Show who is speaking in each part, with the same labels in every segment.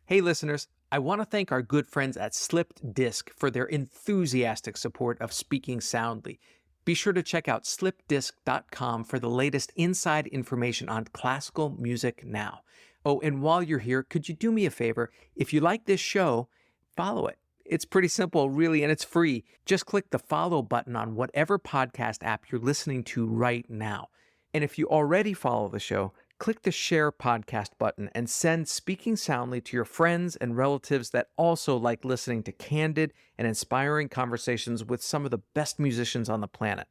Speaker 1: Hey, listeners, I want to thank our good friends at Slipped Disc for their enthusiastic support of Speaking Soundly. Be sure to check out slipdisc.com for the latest inside information on classical music now. Oh, and while you're here, could you do me a favor? If you like this show, follow it. It's pretty simple, really, and it's free. Just click the follow button on whatever podcast app you're listening to right now. And if you already follow the show, click the share podcast button and send Speaking Soundly to your friends and relatives that also like listening to candid and inspiring conversations with some of the best musicians on the planet.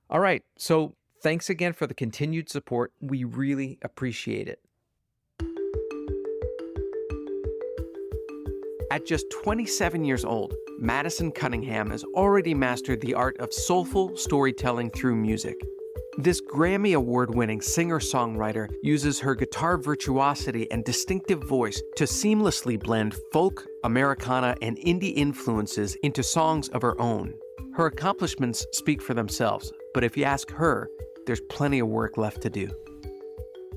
Speaker 1: All right, so thanks again for the continued support. We really appreciate it. At just 27 years old, Madison Cunningham has already mastered the art of soulful storytelling through music. This Grammy Award-winning singer-songwriter uses her guitar virtuosity and distinctive voice to seamlessly blend folk, Americana, and indie influences into songs of her own. Her accomplishments speak for themselves, but if you ask her, there's plenty of work left to do.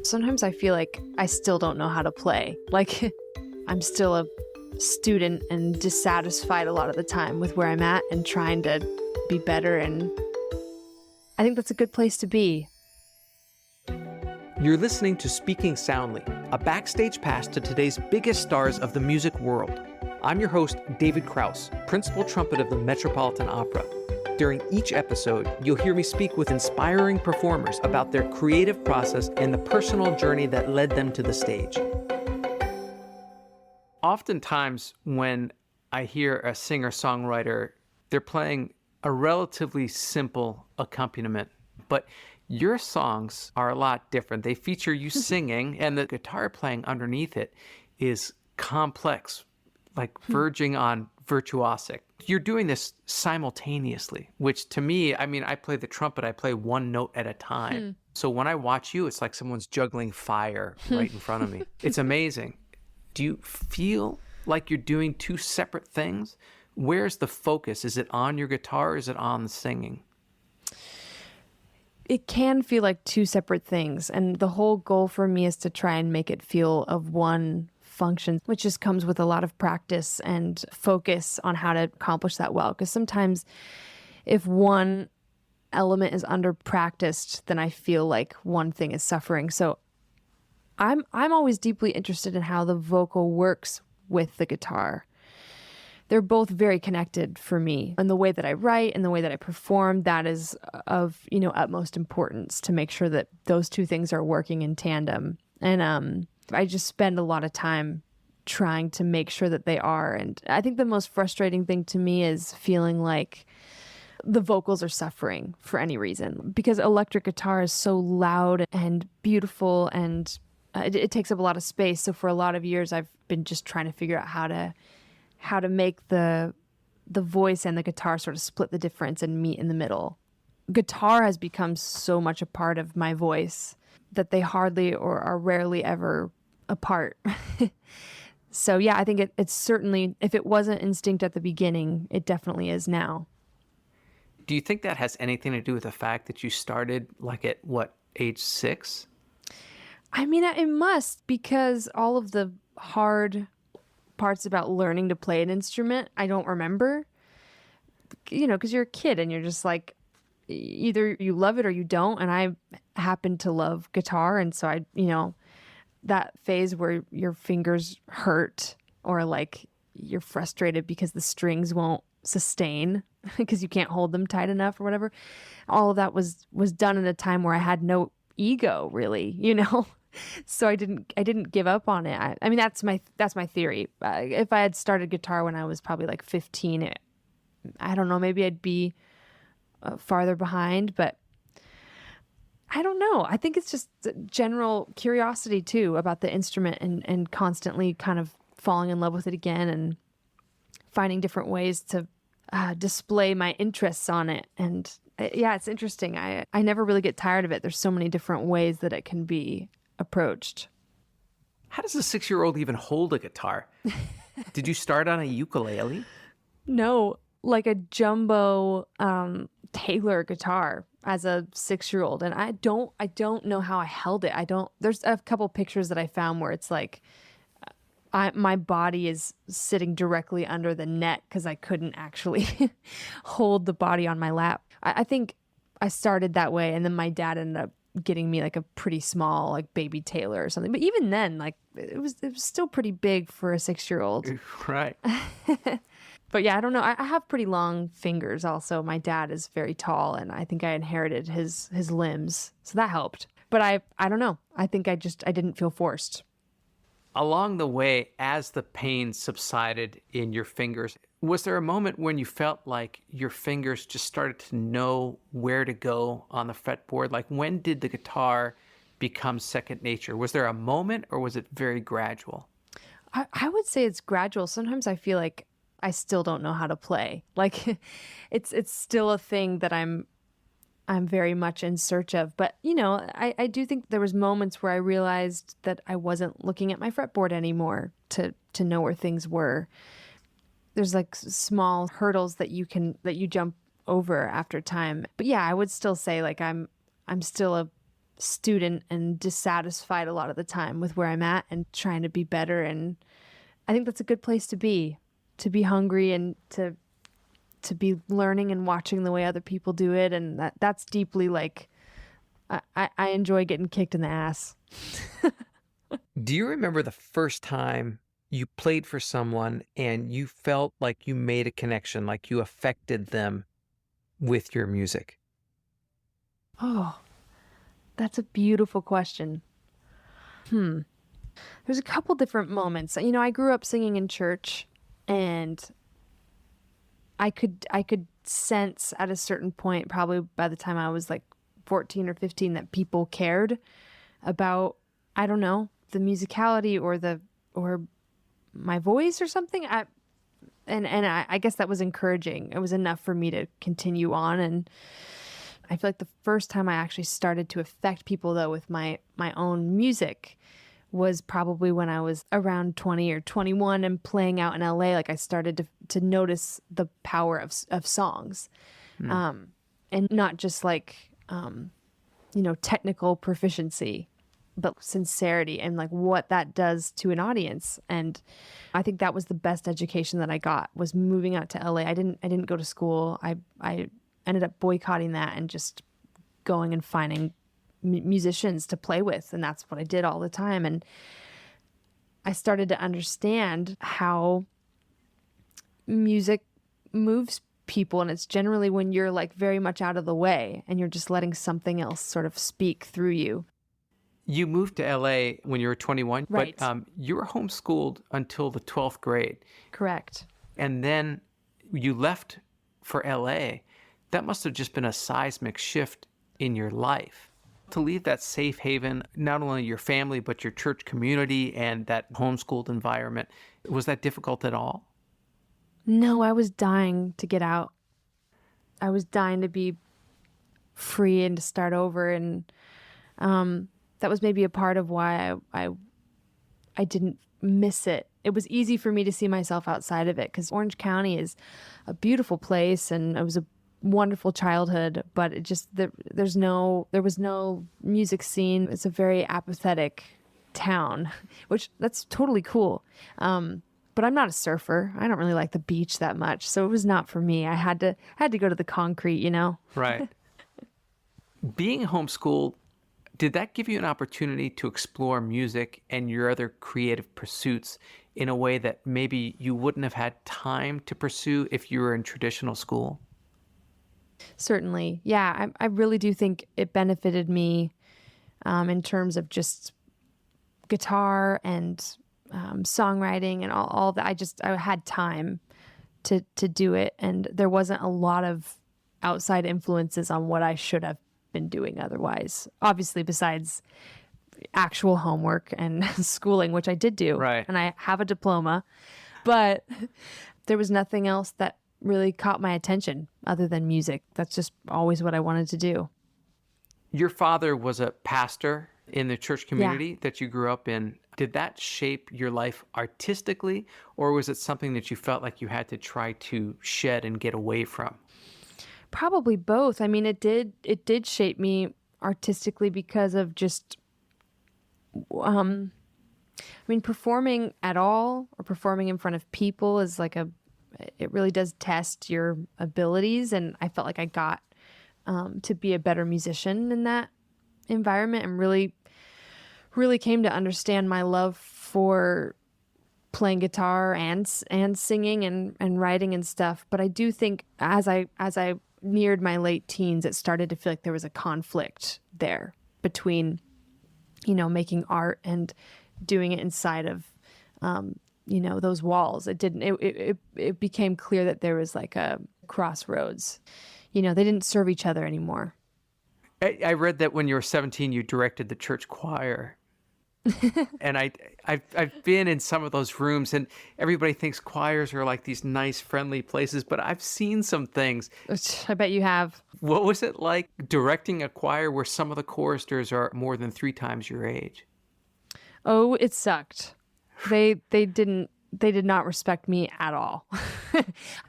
Speaker 2: Sometimes I feel like I still don't know how to play. Like, I'm still a student and dissatisfied a lot of the time with where I'm at and trying to be better, and I think that's a good place to be.
Speaker 1: You're listening to Speaking Soundly, a backstage pass to today's biggest stars of the music world. I'm your host, David Krause, principal trumpet of the Metropolitan Opera. During each episode, you'll hear me speak with inspiring performers about their creative process and the personal journey that led them to the stage. Oftentimes, when I hear a singer-songwriter, they're playing a relatively simple accompaniment, but your songs are a lot different. They feature you singing, and the guitar playing underneath it is complex, like verging on virtuosic. You're doing this simultaneously, which to me, I mean, I play the trumpet, I play one note at a time. So when I watch you, it's like someone's juggling fire right in front of me. It's amazing. Do you feel like you're doing two separate things? Where's the focus? Is it on your guitar or is it on the singing?
Speaker 2: It can feel like two separate things. And the whole goal for me is to try and make it feel of one function, which just comes with a lot of practice and focus on how to accomplish that well. Because sometimes if one element is under practiced, then I feel like one thing is suffering. So I'm always deeply interested in how the vocal works with the guitar. They're both very connected for me. And the way that I write and the way that I perform, that is of, utmost importance to make sure that those two things are working in tandem. And I just spend a lot of time trying to make sure that they are. And I think the most frustrating thing to me is feeling like the vocals are suffering for any reason, because electric guitar is so loud and beautiful, and it takes up a lot of space. So for a lot of years, I've been just trying to figure out how to make the voice and the guitar sort of split the difference and meet in the middle. Guitar has become so much a part of my voice that they hardly or are rarely ever apart. So yeah, I think it's certainly, if it wasn't instinct at the beginning, it definitely is now.
Speaker 1: Do you think that has anything to do with the fact that you started like at age 6?
Speaker 2: I mean, it must, because all of the hard parts about learning to play an instrument, I don't remember, because you're a kid and you're just like, either you love it or you don't. And I happen to love guitar. And so that phase where your fingers hurt or like you're frustrated because the strings won't sustain because you can't hold them tight enough or whatever. All of that was done at a time where I had no ego, really, So I didn't give up on it. I mean, that's my theory. If I had started guitar when I was probably like 15, I don't know, maybe I'd be farther behind, but I don't know. I think it's just general curiosity too about the instrument and constantly kind of falling in love with it again and finding different ways to display my interests on it. And yeah, it's interesting. I never really get tired of it. There's so many different ways that it can be approached.
Speaker 1: How does a 6-year-old even hold a guitar? Did you start on a ukulele?
Speaker 2: No, like a jumbo Taylor guitar as a 6-year-old, and I don't know how I held it. There's a couple pictures that I found where it's like my body is sitting directly under the net because I couldn't actually hold the body on my lap. I think I started that way, and then my dad ended up getting me like a pretty small like baby Taylor or something. But even then, like it was still pretty big for a 6-year-old.
Speaker 1: Right.
Speaker 2: But yeah, I don't know. I have pretty long fingers also. My dad is very tall, and I think I inherited his limbs, so that helped. But I don't know. I think I didn't feel forced.
Speaker 1: Along the way, as the pain subsided in your fingers, was there a moment when you felt like your fingers just started to know where to go on the fretboard? Like, when did the guitar become second nature? Was there a moment, or was it very gradual?
Speaker 2: I would say it's gradual. Sometimes I feel like I still don't know how to play. Like it's still a thing that I'm very much in search of. But, you know, I do think there was moments where I realized that I wasn't looking at my fretboard anymore to know where things were. There's like small hurdles that you jump over after time. But yeah, I would still say like I'm still a student and dissatisfied a lot of the time with where I'm at and trying to be better. And I think that's a good place to be hungry and to be learning and watching the way other people do it. And that's deeply like, I enjoy getting kicked in the ass.
Speaker 1: Do you remember the first time you played for someone and you felt like you made a connection, like you affected them with your music?
Speaker 2: Oh, that's a beautiful question. There's a couple different moments. You know, I grew up singing in church, and I could sense at a certain point, probably by the time I was like 14 or 15, that people cared about, I don't know, the musicality or my voice or something. I guess that was encouraging. It was enough for me to continue on. And I feel like the first time I actually started to affect people though with my own music was probably when I was around 20 or 21 and playing out in LA. Like I started to notice the power of songs, and not just like, technical proficiency, but sincerity and like what that does to an audience. And I think that was the best education that I got, was moving out to LA. I didn't go to school. I ended up boycotting that and just going and finding musicians to play with. And that's what I did all the time. And I started to understand how music moves people. And it's generally when you're like very much out of the way and you're just letting something else sort of speak through you.
Speaker 1: You moved to LA when you were 21,
Speaker 2: Right.
Speaker 1: but you were homeschooled until the 12th grade.
Speaker 2: Correct.
Speaker 1: And then you left for LA. That must have just been a seismic shift in your life. To leave that safe haven, not only your family, but your church community and that homeschooled environment, was that difficult at all?
Speaker 2: No, I was dying to get out. I was dying to be free and to start over. And that was maybe a part of why I didn't miss it. It was easy for me to see myself outside of it because Orange County is a beautiful place and it was a wonderful childhood, but it just there was no music scene. It's a very apathetic town, which that's totally cool. But I'm not a surfer. I don't really like the beach that much, so it was not for me. I had to go to the concrete, you know.
Speaker 1: Right. Being homeschooled, did that give you an opportunity to explore music and your other creative pursuits in a way that maybe you wouldn't have had time to pursue if you were in traditional school?
Speaker 2: Certainly. Yeah, I really do think it benefited me in terms of just guitar and songwriting and all that. I had time to do it, and there wasn't a lot of outside influences on what I should have been doing otherwise. Obviously, besides actual homework and schooling, which I did do,
Speaker 1: right,
Speaker 2: and I have a diploma, but there was nothing else that really caught my attention other than music. That's just always what I wanted to do.
Speaker 1: Your father was a pastor in the church community that you grew up in. Did that shape your life artistically, or was it something that you felt like you had to try to shed and get away from?
Speaker 2: Probably both. I mean, it did shape me artistically because of just I mean, performing at all or performing in front of people is like it really does test your abilities. And I felt like I got to be a better musician in that environment, and really, really came to understand my love for playing guitar and singing and writing and stuff. But I do think as I neared my late teens, it started to feel like there was a conflict there between, making art and doing it inside of, those walls. It became clear that there was like a crossroads. They didn't serve each other anymore.
Speaker 1: I read that when you were 17, you directed the church choir. And I've been in some of those rooms, and everybody thinks choirs are like these nice, friendly places, but I've seen some things.
Speaker 2: I bet you have.
Speaker 1: What was it like directing a choir where some of the choristers are more than 3 times your age?
Speaker 2: Oh, it sucked. They did not respect me at all.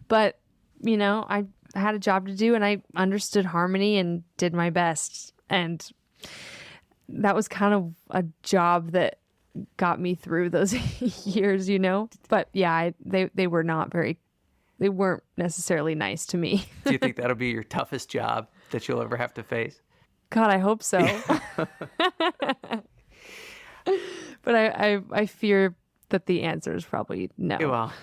Speaker 2: But, I had a job to do, and I understood harmony and did my best. And that was kind of a job that got me through those years, But yeah, they weren't necessarily nice to me.
Speaker 1: Do you think that'll be your toughest job that you'll ever have to face?
Speaker 2: God, I hope so. But I fear that the answer is probably no.
Speaker 1: Well,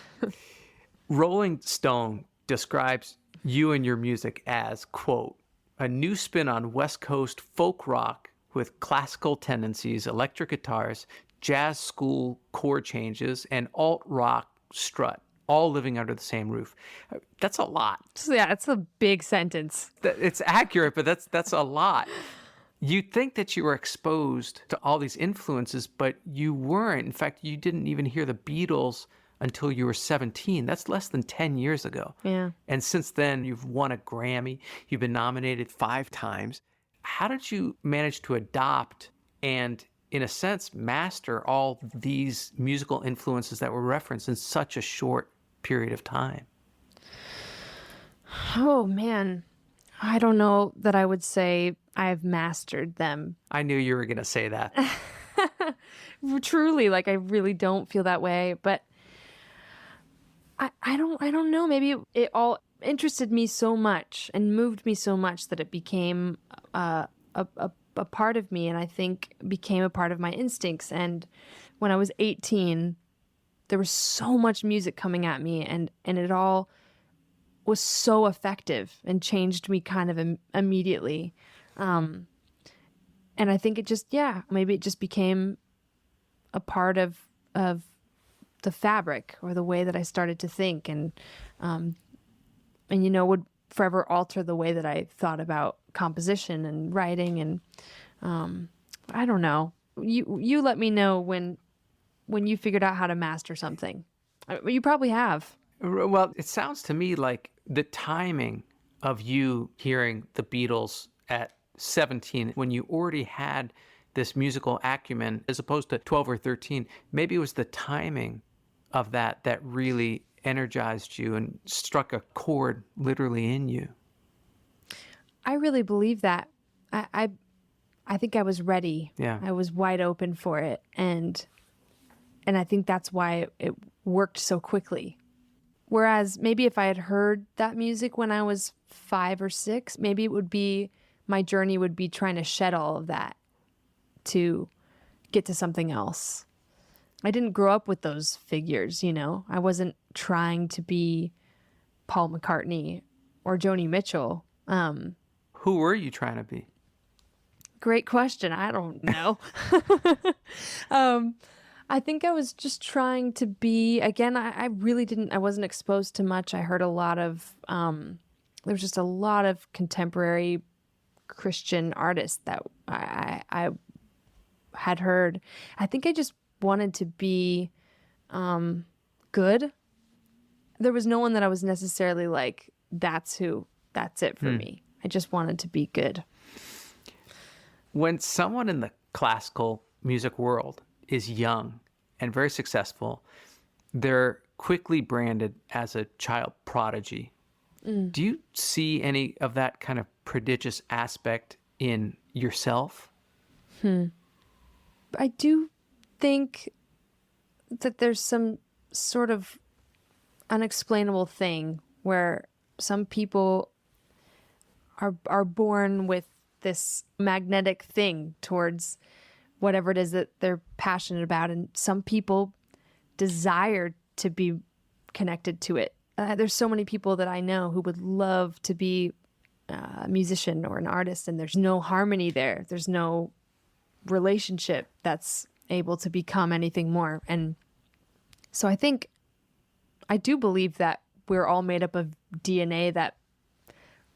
Speaker 1: Rolling Stone describes you and your music as, quote, a new spin on West Coast folk rock with classical tendencies, electric guitars, jazz school chord changes, and alt-rock strut, all living under the same roof. That's a lot.
Speaker 2: Yeah, it's a big sentence.
Speaker 1: It's accurate, but that's a lot. You'd think that you were exposed to all these influences, but you weren't. In fact, you didn't even hear the Beatles until you were 17. That's less than 10 years ago.
Speaker 2: Yeah.
Speaker 1: And since then, you've won a Grammy. You've been nominated 5 times. How did you manage to adopt and, in a sense, master all these musical influences that were referenced in such a short period of time?
Speaker 2: Oh, man. I don't know that I would say I've mastered them.
Speaker 1: I knew you were going to say that.
Speaker 2: Truly, like I really don't feel that way, but I don't know. Maybe it all interested me so much and moved me so much that it became a part of me, and I think became a part of my instincts. And when I was 18, there was so much music coming at me, and it all was so effective and changed me kind of immediately. And I think it just, maybe it just became a part of the fabric or the way that I started to think, and would forever alter the way that I thought about composition and writing. And I don't know. You let me know when you figured out how to master something. You probably have.
Speaker 1: Well, it sounds to me like the timing of you hearing the Beatles at 17, when you already had this musical acumen, as opposed to 12 or 13, maybe it was the timing of that really energized you and struck a chord literally in you.
Speaker 2: I really believe that. I think I was ready.
Speaker 1: Yeah.
Speaker 2: I was wide open for it, and I think that's why it worked so quickly. Whereas maybe if I had heard that music when I was 5 or 6, maybe my journey would be trying to shed all of that to get to something else. I didn't grow up with those figures, I wasn't trying to be Paul McCartney or Joni Mitchell.
Speaker 1: Who were you trying to be?
Speaker 2: Great question. I don't know. I think I was just trying to be, again, I wasn't exposed to much. I heard a lot of, there was just a lot of contemporary Christian artists that I had heard. I think I just wanted to be good. There was no one that I was necessarily like, that's it for me. I just wanted to be good.
Speaker 1: When someone in the classical music world is young and very successful, they're quickly branded as a child prodigy. Do you see any of that kind of prodigious aspect in yourself?
Speaker 2: I do think that there's some sort of unexplainable thing where some people are born with this magnetic thing towards whatever it is that they're passionate about, and some people desire to be connected to it. There's so many people that I know who would love to be a musician or an artist, and there's no harmony there. There's no relationship that's able to become anything more. And so I do believe that we're all made up of DNA that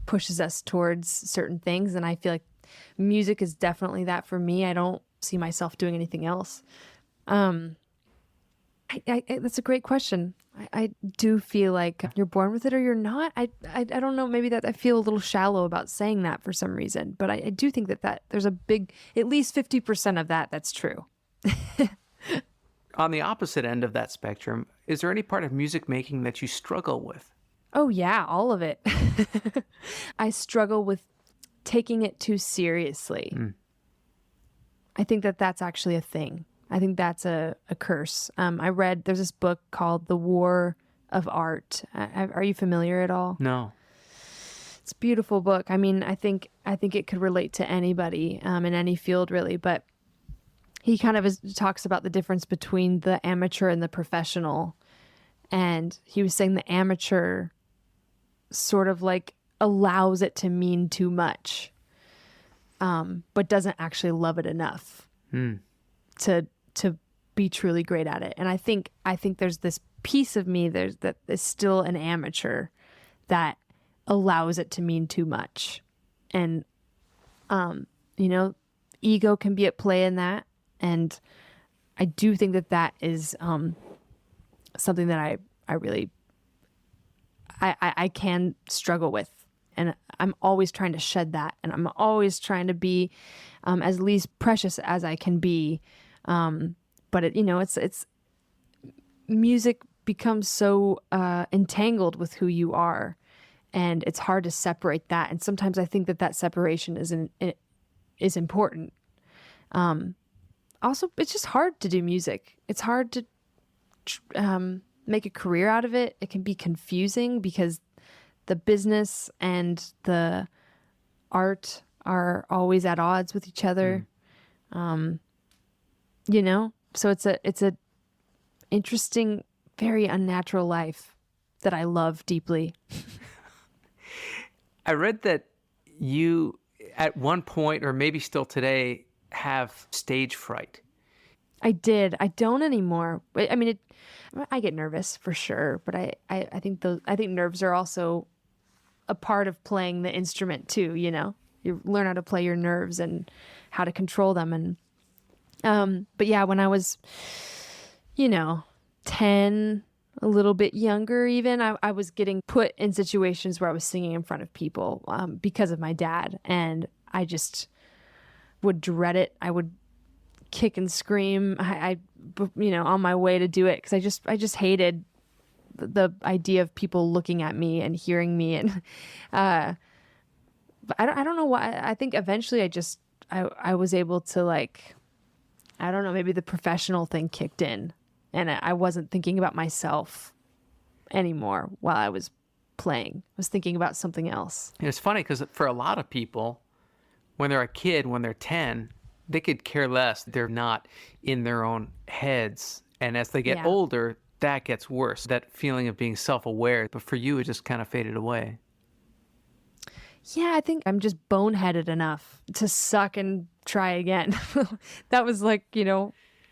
Speaker 2: pushes us towards certain things. And I feel like music is definitely that for me. I don't see myself doing anything else. That's a great question. I do feel like you're born with it or you're not. I don't know. Maybe that I feel a little shallow about saying that for some reason, but I do think that there's a big, at least 50% of that's true.
Speaker 1: On the opposite end of that spectrum, is there any part of music making that you struggle with?
Speaker 2: Oh yeah, all of it. I struggle with taking it too seriously. I think that's actually a thing. I think that's a curse. There's this book called The War of Art. Are you familiar at all?
Speaker 1: No.
Speaker 2: It's a beautiful book. I mean, I think it could relate to anybody in any field really, but he kind of talks about the difference between the amateur and the professional. And he was saying the amateur sort of like allows it to mean too much, but doesn't actually love it enough to be truly great at it. And I think there's this piece of me that is still an amateur that allows it to mean too much. And, ego can be at play in that. And I do think that is something that I really can struggle with. And I'm always trying to shed that. And I'm always trying to be as least precious as I can be. But it's music becomes so entangled with who you are, and it's hard to separate that. And sometimes I think that separation is important. Also, it's just hard to do music. It's hard to make a career out of it. It can be confusing because the business and the art are always at odds with each other. So it's a interesting, very unnatural life that I love deeply.
Speaker 1: I read that you, at one point, or maybe still today, have stage fright.
Speaker 2: I did. I don't anymore. I mean, I get nervous for sure, but I think nerves are also a part of playing the instrument too. You learn how to play your nerves and how to control them. And but yeah, when I was 10, a little bit younger even, I was getting put in situations where I was singing in front of people because of my dad, and I just would dread it. I would kick and scream I on my way to do it because I just hated the idea of people looking at me and hearing me. And but I don't know why. I think eventually I was able to, like, I don't know, maybe the professional thing kicked in and I wasn't thinking about myself anymore while I was playing. I was thinking about something else.
Speaker 1: And it's funny because for a lot of people, when they're a kid, when they're 10, they could care less. They're not in their own heads. And as they get older, that gets worse, that feeling of being self-aware. But for you, it just kind of faded away.
Speaker 2: Yeah, I think I'm just boneheaded enough to suck and try again. That was like,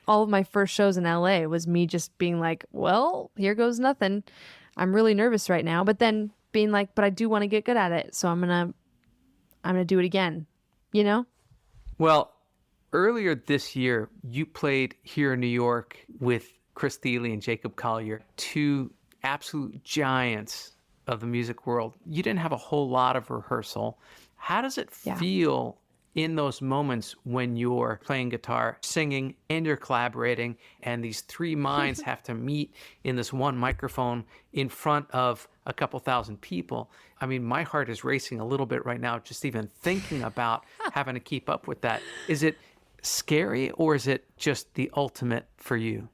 Speaker 2: all of my first shows in LA was me just being like, well, here goes nothing. I'm really nervous right now. But then being like, but I do want to get good at it. So I'm going to do it again,
Speaker 1: Well, earlier this year, you played here in New York with Chris Thile and Jacob Collier, two absolute giants of the music world. You didn't have a whole lot of rehearsal. How does it feel in those moments when you're playing guitar, singing, and you're collaborating, and these three minds have to meet in this one microphone in front of a couple thousand people? I mean, my heart is racing a little bit right now, just even thinking about having to keep up with that. Is it scary, or is it just the ultimate for you?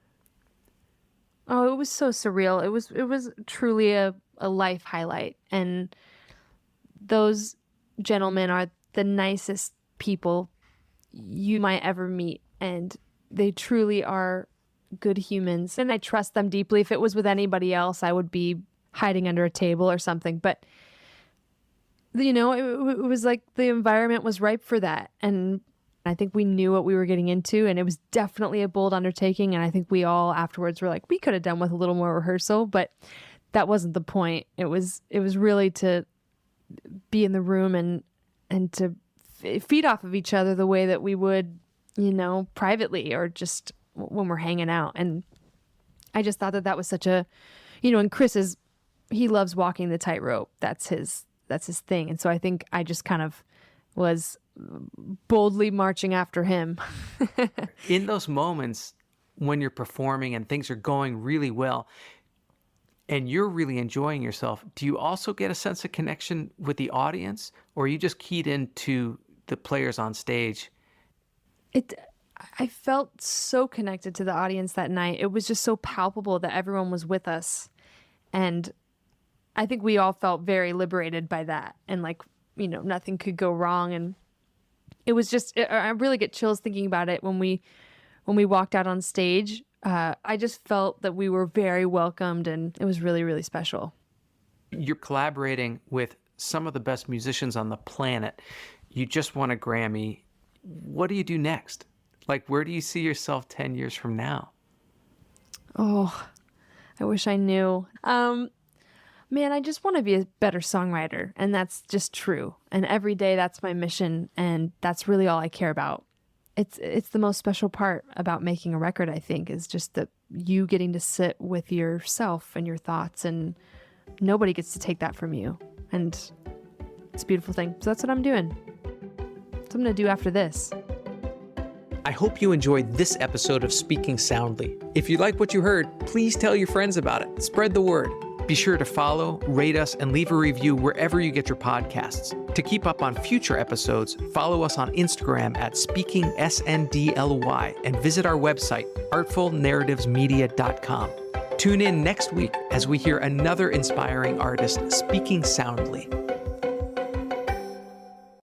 Speaker 2: Oh, it was so surreal. It was truly a life highlight. And those gentlemen are the nicest people you might ever meet. And they truly are good humans. And I trust them deeply. If it was with anybody else, I would be hiding under a table or something. But, it was like the environment was ripe for that. And I think we knew what we were getting into, and it was definitely a bold undertaking. And I think we all afterwards were like, we could have done with a little more rehearsal, but that wasn't the point. It was really to be in the room and to feed off of each other the way that we would, privately or just when we're hanging out. And I just thought that was such a, and Chris he loves walking the tightrope. That's his thing. And so I think I just kind of was boldly marching after him.
Speaker 1: In those moments when you're performing and things are going really well and you're really enjoying yourself, do you also get a sense of connection with the audience, or are you just keyed into the players on stage?
Speaker 2: I felt so connected to the audience that night. It was just so palpable that everyone was with us. And I think we all felt very liberated by that. And nothing could go wrong. And it was just, I really get chills thinking about it when we walked out on stage. I just felt that we were very welcomed, and it was really, really special.
Speaker 1: You're collaborating with some of the best musicians on the planet. You just won a Grammy. What do you do next? Where do you see yourself 10 years from now?
Speaker 2: Oh, I wish I knew. Man, I just want to be a better songwriter, and that's just true. And every day that's my mission, and that's really all I care about. It's the most special part about making a record, I think, is just that you getting to sit with yourself and your thoughts, and nobody gets to take that from you. And it's a beautiful thing. So that's what I'm doing. That's what I'm going to do after this.
Speaker 1: I hope you enjoyed this episode of Speaking Soundly. If you like what you heard, please tell your friends about it. Spread the word. Be sure to follow, rate us, and leave a review wherever you get your podcasts. To keep up on future episodes, follow us on Instagram at SpeakingSNDLY and visit our website, artfulnarrativesmedia.com. Tune in next week as we hear another inspiring artist speaking soundly.